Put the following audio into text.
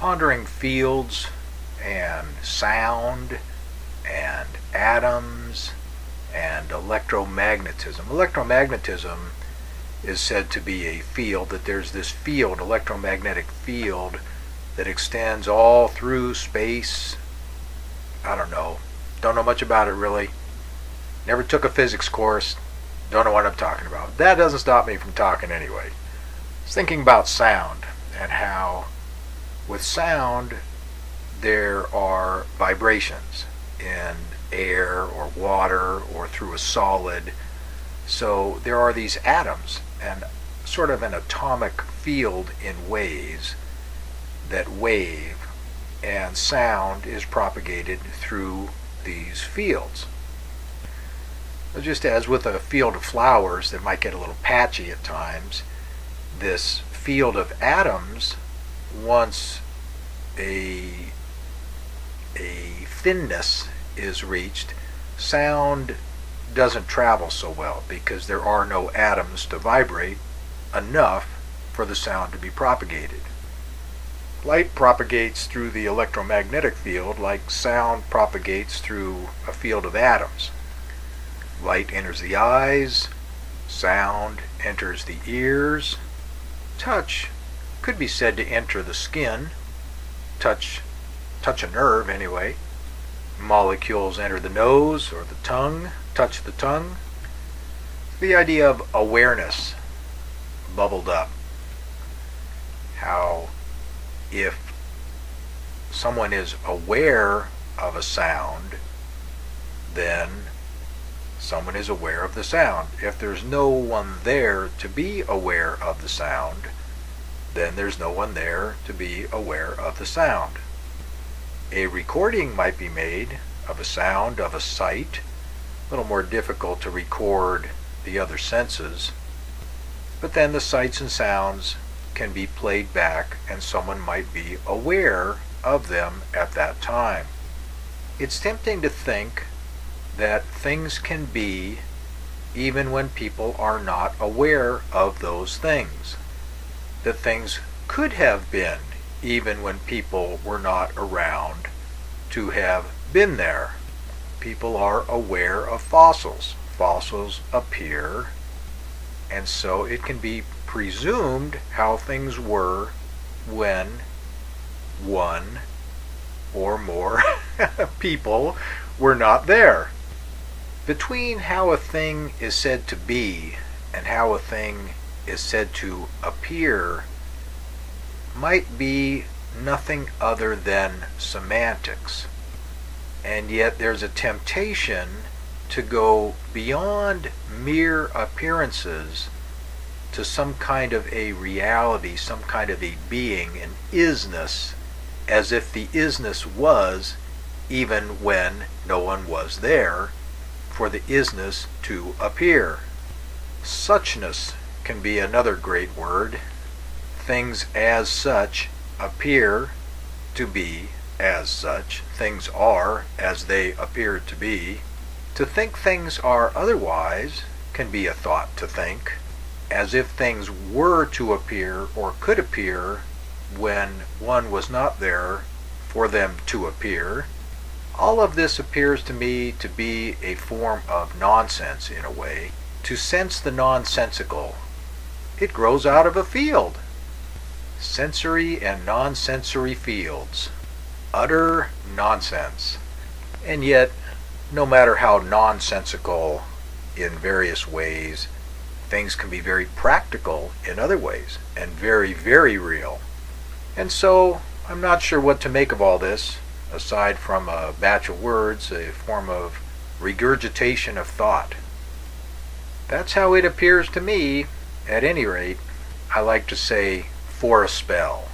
pondering fields and sound and atoms and electromagnetism. Electromagnetism is said to be a field, that there's this field, electromagnetic field, that extends all through space. I don't know much about it really. Never took a physics course, don't know what I'm talking about. That doesn't stop me from talking anyway. I was thinking about sound and how with sound there are vibrations in air or water or through a solid. So there are these atoms and sort of an atomic field in waves that wave, and sound is propagated through these fields. Just as with a field of flowers that might get a little patchy at times, this field of atoms, once a thinness is reached, sound doesn't travel so well because there are no atoms to vibrate enough for the sound to be propagated. Light propagates through the electromagnetic field like sound propagates through a field of atoms. Light enters the eyes, sound enters the ears, touch could be said to enter the skin, touch a nerve anyway. Molecules enter the nose or the tongue, touch the tongue. The idea of awareness bubbled up. How if someone is aware of a sound, then someone is aware of the sound. If there's no one there to be aware of the sound, then there's no one there to be aware of the sound. A recording might be made of a sound, of a sight. A little more difficult to record the other senses. But then the sights and sounds can be played back and someone might be aware of them at that time. It's tempting to think that things can be even when people are not aware of those things. That things could have been even when people were not around to have been there. People are aware of fossils. Fossils appear, and so it can be presumed how things were when one or more people were not there. Between how a thing is said to be and how a thing is said to appear might be nothing other than semantics. And yet there's a temptation to go beyond mere appearances to some kind of a reality, some kind of a being, an isness, as if the isness was even when no one was there for the isness to appear. Suchness can be another great word. Things as such appear to be as such. Things are as they appear to be. To think things are otherwise can be a thought to think, as if things were to appear or could appear when one was not there for them to appear. All of this appears to me to be a form of nonsense in a way. To sense the nonsensical, it grows out of a field. Sensory and non-sensory fields. Utter nonsense. And yet, no matter how nonsensical in various ways, things can be very practical in other ways, and very, very real. And so, I'm not sure what to make of all this, aside from a batch of words, a form of regurgitation of thought. That's how it appears to me. At any rate, I like to say, for a spell.